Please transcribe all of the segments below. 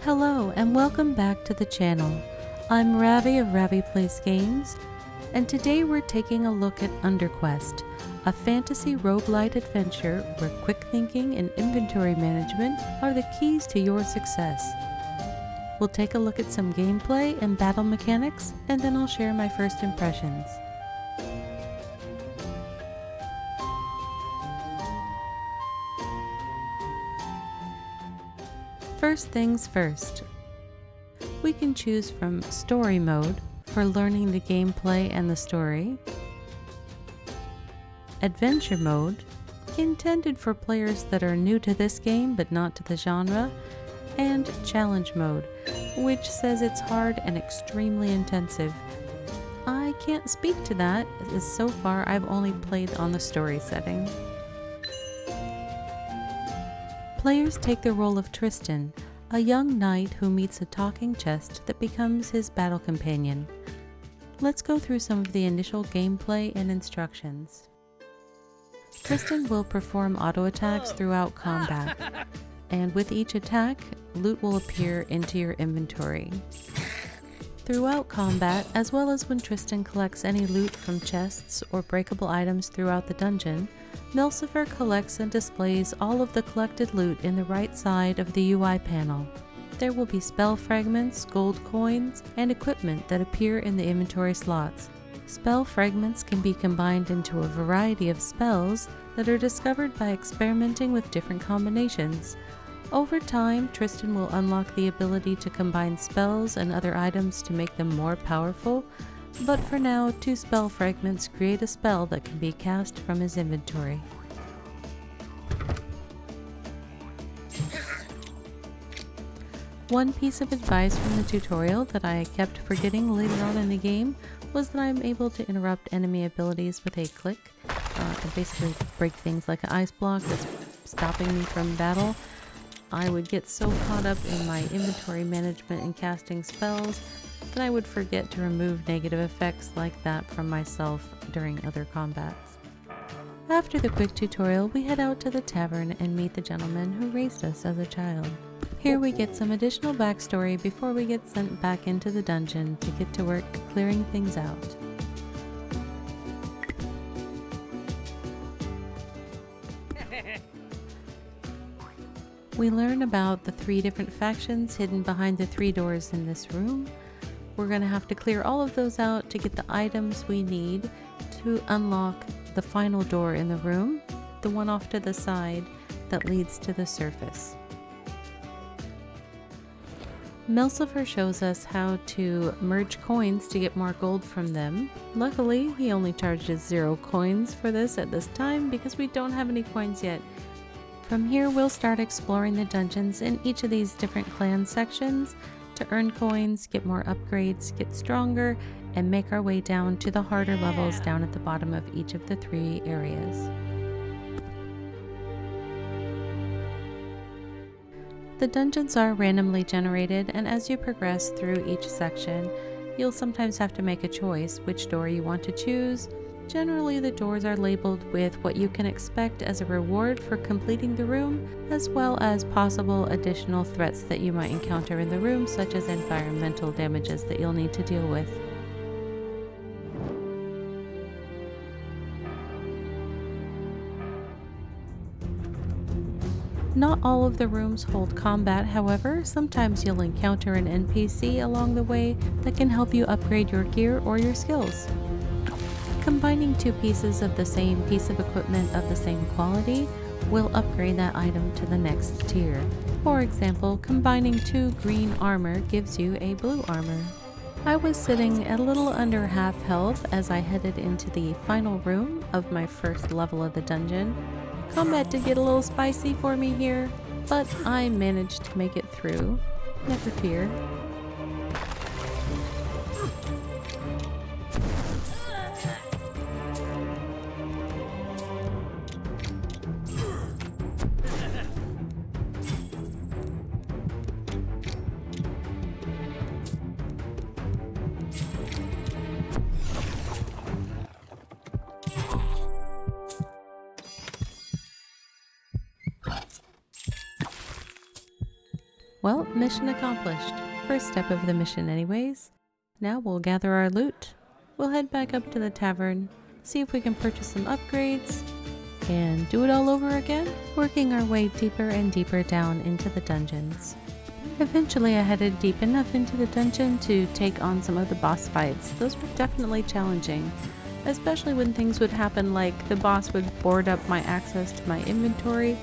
Hello and welcome back to the channel. I'm Ravvy of Ravvy Plays Games, and today we're taking a look at UnderQuest, a fantasy roguelite adventure where quick thinking and inventory management are the keys to your success. We'll take a look at some gameplay and battle mechanics, and then I'll share my first impressions. First things first, we can choose from Story Mode for learning the gameplay and the story, Adventure Mode, intended for players that are new to this game but not to the genre, and Challenge Mode, which says it's hard and extremely intensive. I can't speak to that, as so far I've only played on the story setting. Players take the role of Tristan, a young knight who meets a talking chest that becomes his battle companion. Let's go through some of the initial gameplay and instructions. Tristan will perform auto attacks throughout combat, and with each attack, loot will appear into your inventory. Throughout combat, as well as when Tristan collects any loot from chests or breakable items throughout the dungeon, Milcifer collects and displays all of the collected loot in the right side of the UI panel. There will be spell fragments, gold coins, and equipment that appear in the inventory slots. Spell fragments can be combined into a variety of spells that are discovered by experimenting with different combinations. Over time, Tristan will unlock the ability to combine spells and other items to make them more powerful, but for now, 2 spell fragments create a spell that can be cast from his inventory. One piece of advice from the tutorial that I kept forgetting later on in the game was that I'm able to interrupt enemy abilities with a click, and basically break things like an ice block that's stopping me from battle. I would get so caught up in my inventory management and casting spells that I would forget to remove negative effects like that from myself during other combats. After the quick tutorial, we head out to the tavern and meet the gentleman who raised us as a child. Here we get some additional backstory before we get sent back into the dungeon to get to work clearing things out. We learn about the 3 different factions hidden behind the 3 doors in this room. We're going to have to clear all of those out to get the items we need to unlock the final door in the room, the one off to the side that leads to the surface. Milcifer shows us how to merge coins to get more gold from them. Luckily, he only charges 0 coins for this at this time because we don't have any coins yet. From here, we'll start exploring the dungeons in each of these different clan sections to earn coins, get more upgrades, get stronger, and make our way down to the harder levels down at the bottom of each of the 3 areas. The dungeons are randomly generated, and as you progress through each section, you'll sometimes have to make a choice which door you want to choose. Generally, the doors are labeled with what you can expect as a reward for completing the room, as well as possible additional threats that you might encounter in the room, such as environmental damages that you'll need to deal with. Not all of the rooms hold combat, however. Sometimes you'll encounter an NPC along the way that can help you upgrade your gear or your skills. Combining 2 pieces of the same piece of equipment of the same quality will upgrade that item to the next tier. For example, combining 2 green armor gives you a blue armor. I was sitting at a little under half health as I headed into the final room of my first level of the dungeon. Combat did get a little spicy for me here, but I managed to make it through. Never fear. Well, mission accomplished. First step of the mission anyways. Now we'll gather our loot. We'll head back up to the tavern, see if we can purchase some upgrades, and do it all over again, working our way deeper and deeper down into the dungeons. Eventually I headed deep enough into the dungeon to take on some of the boss fights. Those were definitely challenging, especially when things would happen like the boss would board up my access to my inventory,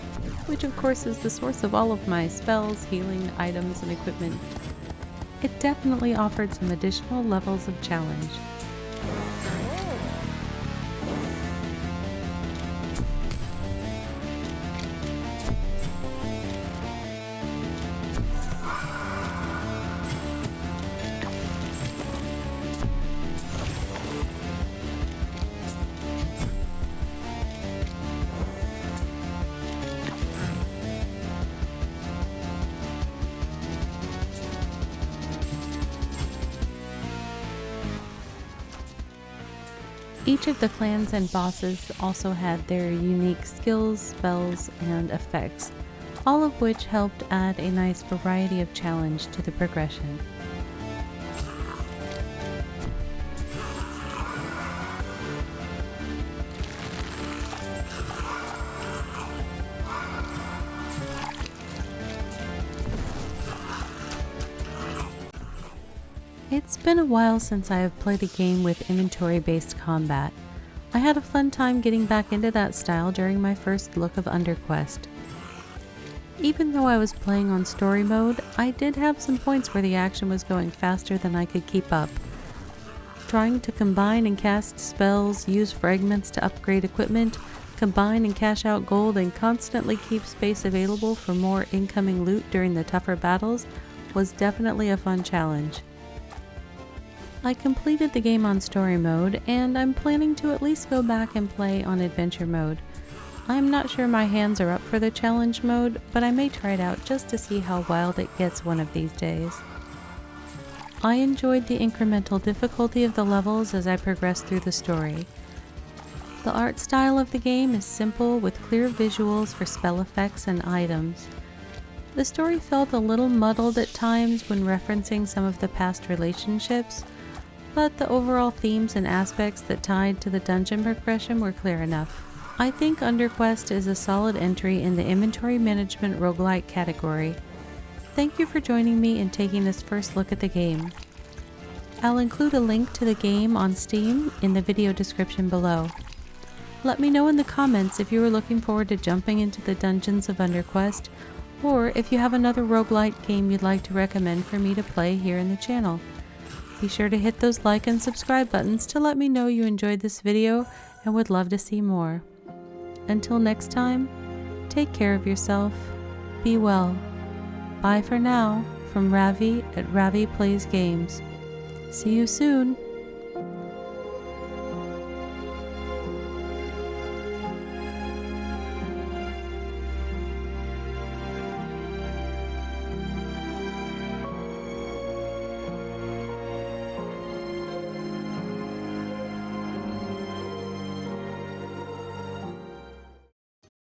which of course is the source of all of my spells, healing, items, and equipment. It definitely offered some additional levels of challenge. Each of the clans and bosses also had their unique skills, spells, and effects, all of which helped add a nice variety of challenge to the progression. It's been a while since I have played a game with inventory-based combat. I had a fun time getting back into that style during my first look of UnderQuest. Even though I was playing on story mode, I did have some points where the action was going faster than I could keep up. Trying to combine and cast spells, use fragments to upgrade equipment, combine and cash out gold, and constantly keep space available for more incoming loot during the tougher battles was definitely a fun challenge. I completed the game on story mode, and I'm planning to at least go back and play on adventure mode. I'm not sure my hands are up for the challenge mode, but I may try it out just to see how wild it gets one of these days. I enjoyed the incremental difficulty of the levels as I progressed through the story. The art style of the game is simple with clear visuals for spell effects and items. The story felt a little muddled at times when referencing some of the past relationships, but the overall themes and aspects that tied to the dungeon progression were clear enough. I think UnderQuest is a solid entry in the inventory management roguelite category. Thank you for joining me in taking this first look at the game. I'll include a link to the game on Steam in the video description below. Let me know in the comments if you are looking forward to jumping into the dungeons of UnderQuest, or if you have another roguelite game you'd like to recommend for me to play here in the channel. Be sure to hit those like and subscribe buttons to let me know you enjoyed this video and would love to see more. Until next time, take care of yourself, be well. Bye for now from Ravvy at Ravvy Plays Games. See you soon!